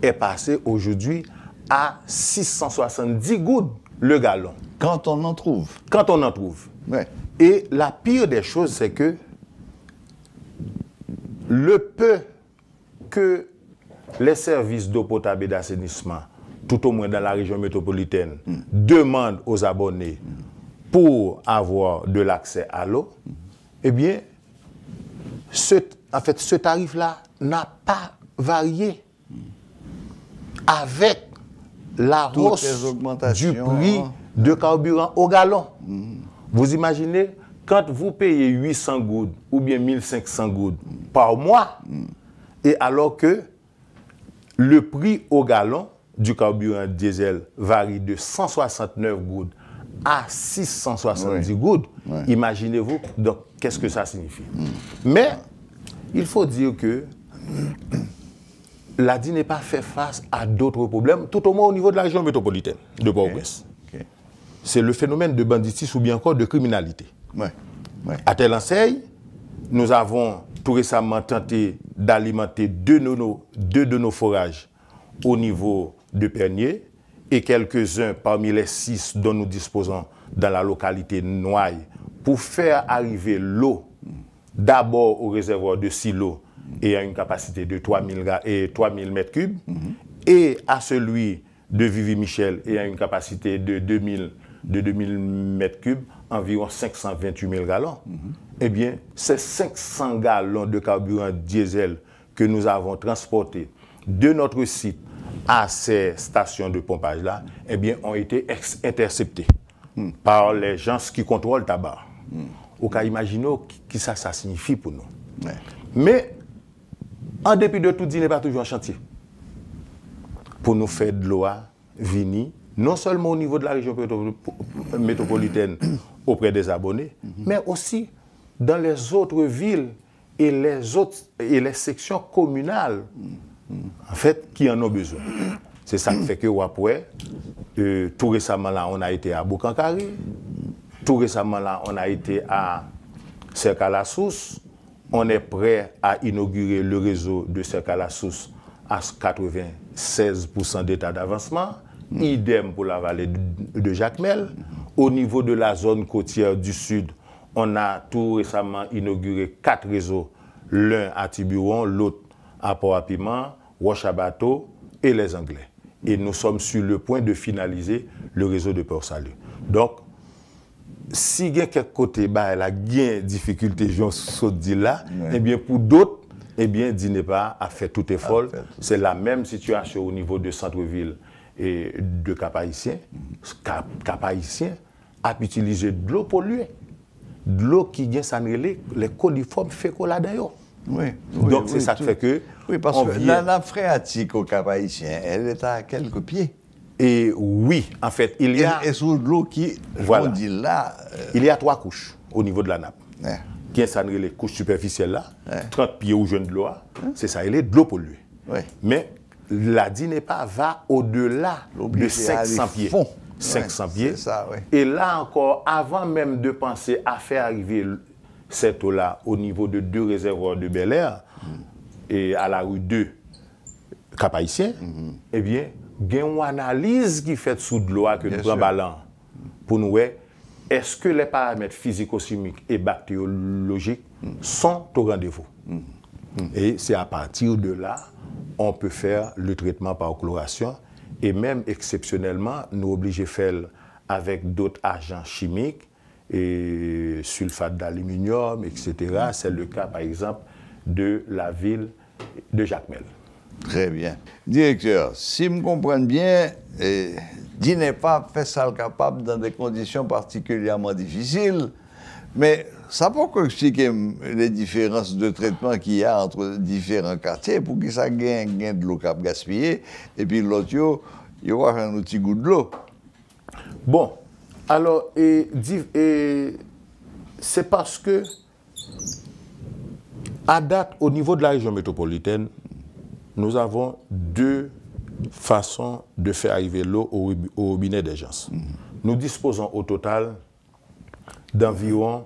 H: est passé aujourd'hui à 670 gouttes le gallon.
A: Quand on en trouve.
H: Quand on en trouve.
A: Ouais.
H: Et la pire des choses, c'est que le peu que les services d'eau potable et d'assainissement, tout au moins dans la région métropolitaine, demandent aux abonnés pour avoir de l'accès à l'eau, eh bien, ce tarif-là n'a pas varié avec la hausse du prix de carburant au gallon. Vous imaginez, quand vous payez 800 gouttes ou bien 1500 gouttes par mois, et alors que le prix au gallon du carburant diesel varie de 169 gouttes à 670 gouttes, imaginez-vous, donc qu'est-ce que ça signifie? Mais il faut dire que la DINEPA fait face à d'autres problèmes, tout au moins au niveau de la région métropolitaine de Port-au-Prince. C'est le phénomène de banditisme ou bien encore de criminalité. À telle enseigne, nous avons tout récemment tenté d'alimenter deux de nos forages au niveau de Pernier et quelques-uns parmi les 6 dont nous disposons dans la localité Noailles pour faire arriver l'eau d'abord au réservoir de Silo et à une capacité de 3000 mètres cubes et à celui de Vivi-Michel et à une capacité de 2000 mètres cubes, environ 528 000 gallons. Eh bien, ces 500 gallons de carburant diesel que nous avons transportés de notre site à ces stations de pompage-là, eh bien, ont été interceptés par les gens qui contrôlent le tabac. Au cas, imaginez ce que ça signifie pour nous. Mais, en dépit de tout, il n'est pas toujours en chantier. Pour nous faire de l'eau, venir, non seulement au niveau de la région métropolitaine auprès des abonnés, mais aussi dans les autres villes et les sections communales, en fait, qui en ont besoin. C'est ça qui fait que après, tout récemment là, on a été à Boukankari, tout récemment là, on a été à Cercle-à-la-Sousse, on est prêt à inaugurer le réseau de Cercle-à-la-Sousse à 96% d'état d'avancement. Idem pour la vallée de Jacmel. Au niveau de la zone côtière du sud, on a tout récemment inauguré 4 réseaux, l'un à Tiburon, l'autre à Port-à-Piment, Roche-à-Bateau et les Anglais. Et nous sommes sur le point de finaliser le réseau de Port-Salut. Donc, si il y a quelque côté, il y a une difficulté, eh bien pour d'autres, eh bien, DINEPA a fait tout effort. C'est la même situation au niveau de centre-ville et de Cap-Haïtien. Cap-Haïtien a utilisé de l'eau polluée. De l'eau qui vient s'enrêler les coliformes fécola d'ailleurs. Donc c'est ça qui fait que...
A: Oui, parce que la nappe phréatique au Cap-Haïtien, elle est à quelques pieds.
H: Et oui, en fait, il y a...
A: Et sous l'eau qui,
H: voilà.
A: on dit là...
H: Il y a 3 couches au niveau de la nappe. Qui est s'enrêler les couches superficielles là, 30 pieds ou jeunes de l'eau, c'est ça, elle est de l'eau polluée. Mais la DINEPA va au-delà de 500 pieds. 500 pieds.
A: Ça, oui.
H: Et là encore, avant même de penser à faire arriver cette eau-là au niveau de 2 réservoirs de Bel Air et à la rue 2 Cap-Haïtien, eh bien, il y a une analyse qui fait sous de l'eau que nous prenons ballon pour nous voir est-ce que les paramètres physico-chimiques et bactériologiques sont au rendez-vous. Et c'est à partir de là on peut faire le traitement par chloration et même exceptionnellement nous obligés de faire avec d'autres agents chimiques et sulfate d'aluminium, etc. C'est le cas par exemple de la ville de Jacmel.
A: Très bien. Directeur, si je me comprends bien, DINEPA fait ça capable dans des conditions particulièrement difficiles, mais ça peut expliquer les différences de traitement qu'il y a entre différents quartiers pour que ça gagne de l'eau cap gaspillée et puis l'autre, il y aura un petit goût de l'eau.
H: Bon, alors, c'est parce que à date, au niveau de la région métropolitaine, nous avons 2 façons de faire arriver l'eau au robinet des gens. Nous disposons au total d'environ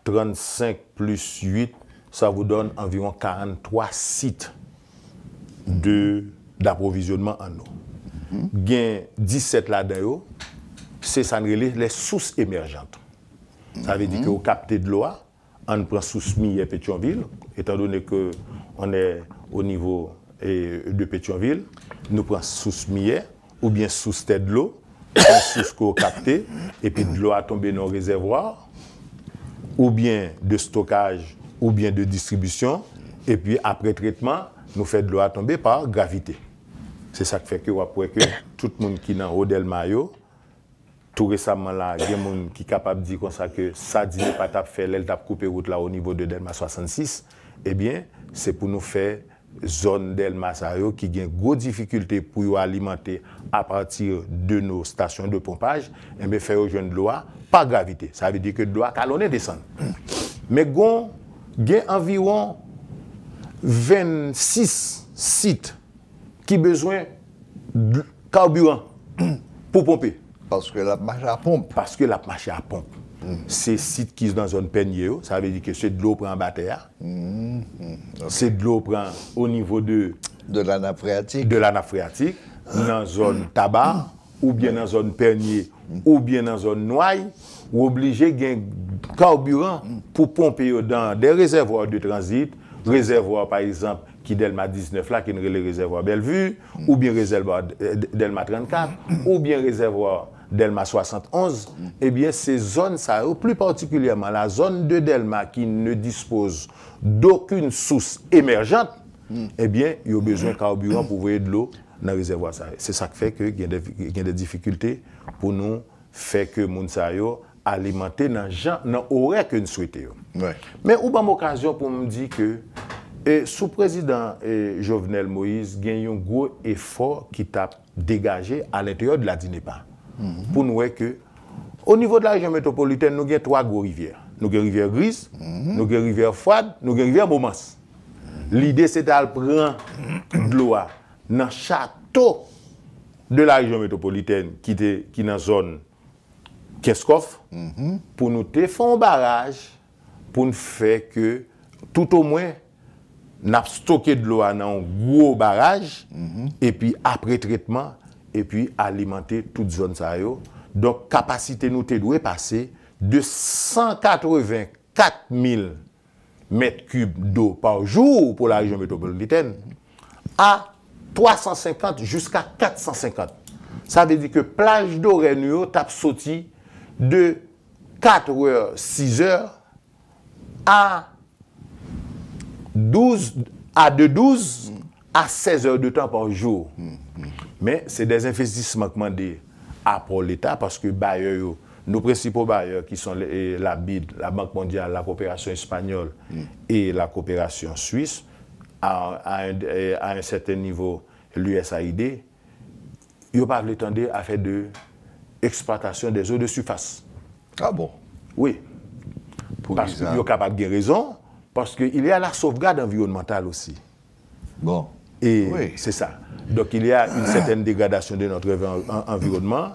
H: 35 plus 8, ça vous donne environ 43 sites d'approvisionnement en eau. Il y a 17 là-dedans, c'est ça les sources émergentes. Ça veut dire qu'au capté de l'eau, on prend source Millet Pétionville, étant donné qu'on est au niveau de Pétionville, nous prenons source Millet ou bien source tête de l'eau, source qu'on capté, et puis de l'eau a tombé dans le réservoir, ou bien de stockage, ou bien de distribution, et puis après traitement, nous faisons de l'eau à tomber par gravité. C'est ça qui fait que tout le monde qui est dans Odel Mayo, tout récemment là, il y a des gens qui sont capables de dire comme ça que ça dit pas tap fait, elle tap couper route là au niveau de Delma 66, eh bien, c'est pour nous faire zone Delma Sayo qui a une grosse difficulté pour alimenter à partir de nos stations de pompage, et bien faire rejoindre de l'eau par gravité. Ça veut dire que de l'eau calonné descend. Mais il y a environ 26 sites qui ont besoin de carburant pour pomper.
A: Parce que la marche à pompe.
H: Parce que la marche à pompe. Ces sites qui sont dans une zone peignier, ça veut dire que c'est de l'eau prend en bataire. C'est de l'eau prend au niveau de
A: la nappe phréatique.
H: De la nappe phréatique, dans la zone tabac, ou bien dans la zone peignier, ou bien dans la zone noaille, ou obligé de carburant pour pomper dans des réservoirs de transit, réservoirs par exemple, qui Delma 19 là, qui est le réservoir Bellevue, ou bien réservoir Delma 34, ou bien réservoir Delma 71, eh bien ces zones, ça, plus particulièrement la zone de Delma qui ne dispose d'aucune source émergente, eh bien, il y a besoin de carburant pour envoyer de l'eau dans le réservoir. C'est ça qui fait qu'il y a des difficultés pour nous faire que Mounsayo alimenter dans l'horaire que nous souhaitons.
A: Ouais.
H: Mais où une occasion pour me dire que sous président Jovenel Moïse, il y a un gros effort qui t'a dégagé à l'intérieur de la DINEPA. Pour nous voir que, au niveau de la région métropolitaine, nous avons 3 gros rivières. Nous avons rivière Grise, nous avons rivière Fouad, nous avons rivière Momans. L'idée, c'est de prendre de l'eau dans le château de la région métropolitaine qui est dans la zone Keskov, pour nous faire un barrage, pour nous faire que, tout au moins, nous avons stocké de l'eau dans un gros barrage, et puis après traitement, et puis alimenter toute zone ça. Donc, capacité nous doit passer de 184 000 mètres cubes d'eau par jour pour la région métropolitaine à 350 jusqu'à 450. Ça veut dire que plage d'eau Réunion tape sorti de 4 heures, 6 heures à 12 à 16 heures de temps par jour. Mais c'est des investissements demandés pour l'État parce que nos principaux bailleurs qui sont la BID, la Banque mondiale, la coopération espagnole et la coopération suisse, à un certain niveau, l'USAID, ils n'ont pas l'étendue à faire de exploitation des eaux de surface.
A: Ah bon?
H: Oui. Parce qu'ils sont capables de raison, parce qu'il y a la sauvegarde environnementale aussi.
A: Bon.
H: Et
A: Oui.
H: c'est ça. Donc il y a une certaine dégradation de notre environnement.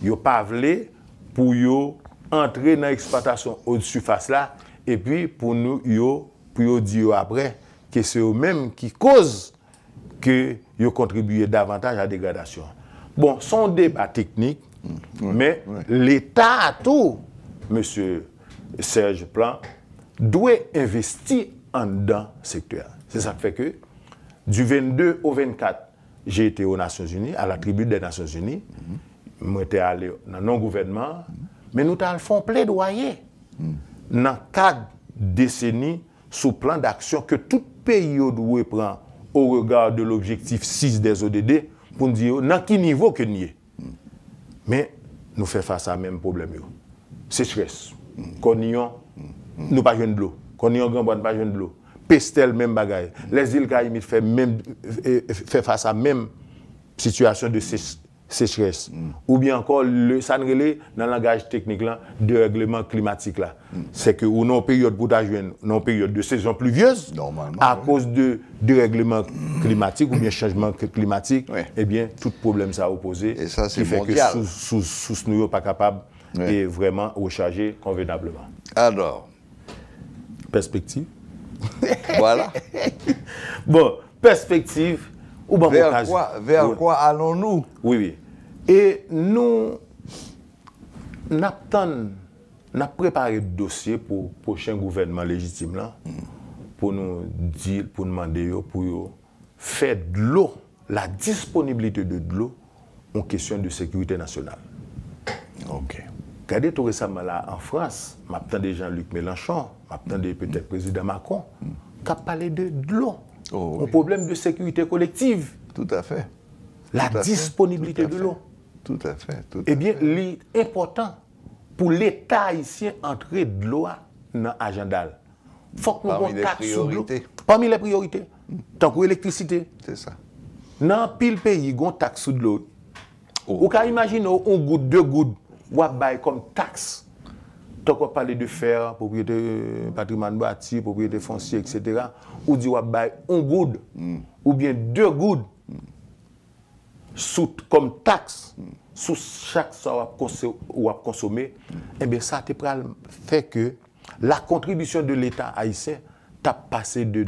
H: Ils n'ont pas voulu pour yo entrer dans l'exploitation au-dessus face là et puis pour nous pour dire après que c'est eux-mêmes qui causent que ils contribuent davantage à la dégradation. Bon, son débat technique, mais l'État à tout, monsieur Serge Plan, doit investir en dans ce secteur. C'est ça qui fait que du 22 au 24, j'ai été aux Nations Unies, à la tribune des Nations Unies. Moi, j'étais allé dans nos gouvernements, mais nous avons fait un plaidoyer dans le cadre décennies sous plan d'action que tout pays doit prendre au regard de l'objectif 6 des ODD pour nous dire dans quel niveau que nous sommes. Mais nous faisons face à le même problème. Sécheresse. Cognon, nous pas de l'eau. Cognon, Grand-Bonne, pas de l'eau. Pestel, même bagaille. Les îles Caraïbes fait face à la même situation de sécheresse. Ou bien encore, le sanrelé, dans le langage technique, là, de règlement climatique. C'est que ou non période pour non période de saison pluvieuse, à cause de règlement climatique ou bien changement climatique, eh bien, tout problème ça a opposé.
A: Et ça, c'est
H: qui fait
A: mondial.
H: que sous nous pas capable et vraiment recharger convenablement.
A: Alors,
H: Perspective.
A: voilà.
H: Bon, perspective. Ou bon
A: Vers quoi allons-nous?
H: Oui. Et nous, avons préparé le dossier pour le prochain gouvernement légitime là, pour nous dire, pour demander, pour faire de l'eau, la disponibilité de l'eau, en question de sécurité nationale.
A: OK.
H: Regardez tout récemment là en France, m'attendais Jean-Luc Mélenchon, m'attendais peut-être président Macron, qui a parlé de l'eau. Un problème de sécurité collective.
A: Tout à fait.
H: La disponibilité de l'eau.
A: Tout à fait.
H: Eh bien, l'important pour l'État haïtien entrer de l'eau dans l'agenda. Il faut que nous ayons taxe sur l'eau. Parmi les priorités. Tant que l'électricité.
A: C'est ça.
H: Dans pile pays, il y a une taxe sur l'eau. Vous pouvez imaginer un goutte, 2 gouttes, vous avez comme taxe. Tant qu'on parle de fer, propriété patrimoine bâti, propriété foncière, etc., ou dit vous avez un goutte, ou bien 2 gouttes, comme taxe, sous chaque fois ou à consommer, eh bien ça fait que la contribution de l'État haïtien t'a passé de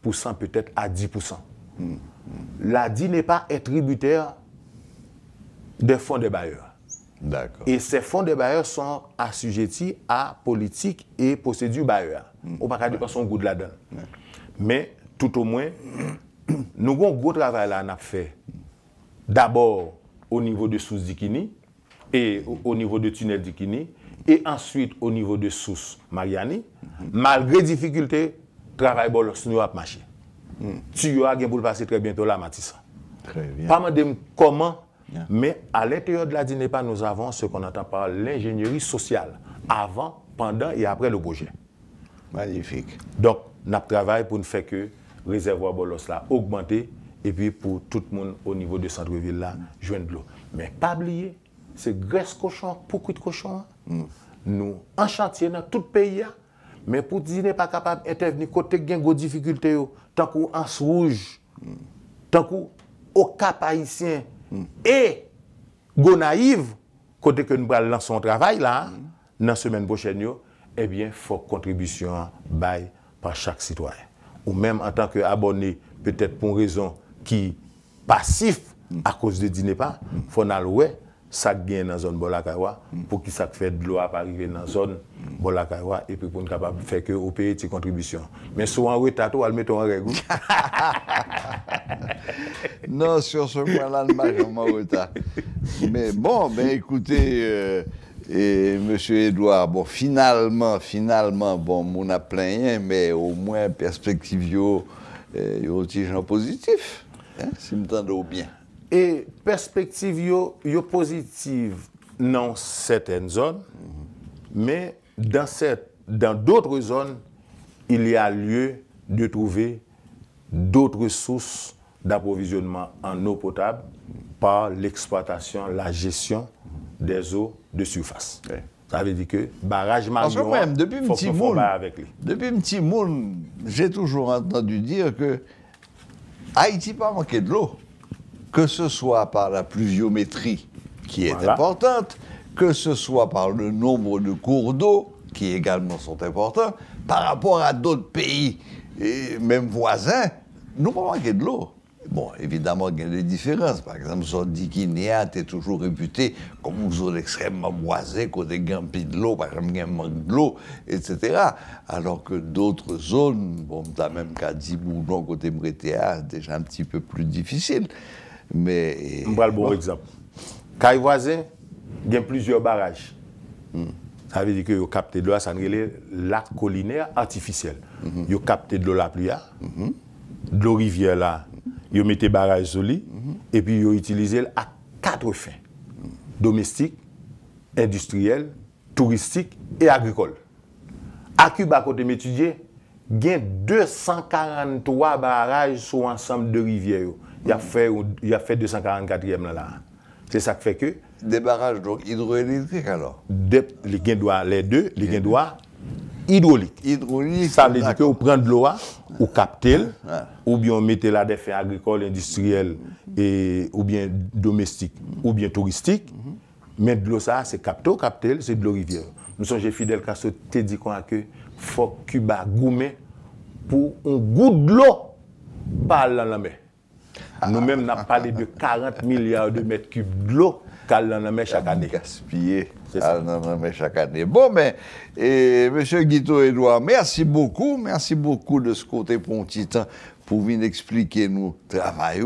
H: 2% peut-être à 10%. L'ADI n'est pas tributaire des fonds des bailleurs.
A: D'accord.
H: Et ces fonds des bailleurs sont assujettis à politique et procédure bailleurs. On ne peut pas dire son goût de la donne. Mais tout au moins, nous avons un gros travail là à faire. D'abord au niveau de Sous Dikini et au niveau de tunnel Dikini et ensuite au niveau de Sous Mariani. Malgré difficulté, travail bolos nous a marché. Tu as pour le passer très bientôt là, Matissa.
A: Très bien.
H: Pas me comment, mais à l'intérieur de la DINEPA, nous avons ce qu'on entend par l'ingénierie sociale, avant, pendant et après le projet.
A: Magnifique.
H: Donc, nous travaillons pour nous faire que le réservoir bolos là augmenter et puis pour tout le monde au niveau de centre-ville là, joindre de l'eau. Mais pas oublier, c'est graisse cochon, beaucoup de cochon. Nous, en chantier dans tout le pays, mais pour dire n'est pas capable d'intervenir côté gain de difficultés, tant qu'en rouge, tant qu'au Cap haïtien et go naïve, côté que nous allons lancer son travail là, dans la semaine prochaine, eh bien, il faut contribution bail par chaque citoyen. Ou même en tant qu'abonné, peut-être pour une raison qui passif à cause de DINEPA, il faut aller ça gagne dans la zone Bolakawa pour que ça fait de l'eau arriver dans la zone Bolakawa et puis pour nous capable de faire que au pays de contribution. Mais souvent, on retard, on le met en règle.
A: Non, sur ce point-là, le match en retard. Mais bon, ben écoutez, Monsieur Edouard, bon, finalement, bon, on a plein, mais au moins, perspective, il y a aussi des gens positifs, hein, si me tendez bien.
H: Et perspective yo positive dans certaines zones, mais dans d'autres zones, il y a lieu de trouver d'autres sources d'approvisionnement en eau potable par l'exploitation, la gestion des eaux de surface. Okay. Ça veut dire que barrage Marion,
A: même depuis un
H: petit monde,
A: j'ai toujours entendu dire que Haïti pas manqué de l'eau, que ce soit par la pluviométrie qui est importante, que ce soit par le nombre de cours d'eau qui également sont importants, par rapport à d'autres pays, et même voisins, nous pas manqué de l'eau. Bon, évidemment, il y a des différences. Par exemple, sur Guinea, tu es toujours réputé comme une zone extrêmement boisée, côté gampi de l'eau, par exemple, il y a un manque de l'eau, etc. Alors que d'autres zones, bon, tu as même qu'à Djiboulon, côté Mrétéa, déjà un petit peu plus difficile. Mais.
H: On va le bon exemple. Caille voisin, il y a plusieurs barrages. Ça veut dire que vous captez de l'eau, ça s'appelle lac collinaire artificiel. Vous captez de l'eau la pluie, de l'eau rivière là. Ils mettent des barrages sur lui, et puis ils utilisent à 4 fins. Domestiques, industriels, touristiques et agricoles. À Cuba, côté étudié, il y a 243 barrages sur l'ensemble de rivières. Il a fait 244e là. C'est ça qui fait que...
A: Des barrages donc hydroélectriques alors?
H: Les deux, les gains hydraulique. Ça veut dire que vous prenez de l'eau, vous captez, ou bien vous mettez là des fins agricoles, industriels, ou bien domestiques, ou bien touristiques. Mais de l'eau, ça, c'est capté, c'est de l'eau rivière. Nous sommes fidèles quand te dit que faut Cuba goumer pour un goût de l'eau par la mer. Nous-mêmes, nous avons parlé de 40 milliards de mètres cubes de l'eau dans la mer chaque année.
A: Gaspillé dans la mer chaque année. Bon, mais, M. Guiteau-Edouard, merci beaucoup de ce côté pontitan pour venir expliquer nous le travail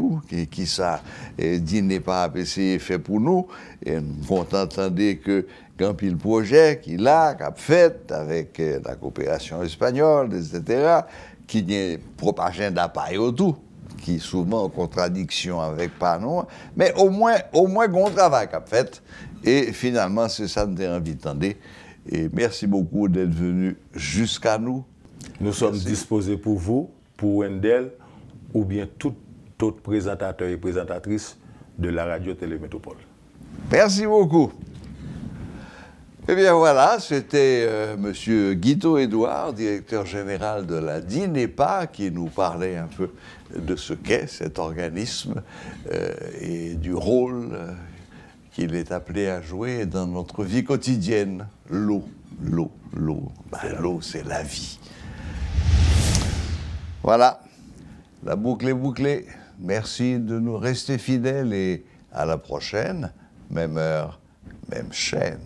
A: qui ça dîner pas essayer fait pour nous. Et nous comptons que quand il projet qu'il a fait avec la coopération espagnole, etc., qui est propagé d'appareil autour, qui est souvent en contradiction avec Panon, mais au moins bon travail qu'a fait. Et finalement, c'est ça que nous avons envie d'entendre. Et merci beaucoup d'être venu jusqu'à nous.
H: Nous sommes disposés pour vous, pour Wendel, ou bien tout autre présentateur et présentatrice de la radio Télémétropole.
A: Merci beaucoup. Eh bien voilà, c'était M. Guiteau-Edouard, directeur général de la DINEPA, qui nous parlait un peu de ce qu'est cet organisme et du rôle qu'il est appelé à jouer dans notre vie quotidienne. L'eau. L'eau, c'est la vie. Voilà, la boucle est bouclée. Merci de nous rester fidèles et à la prochaine. Même heure, même chaîne.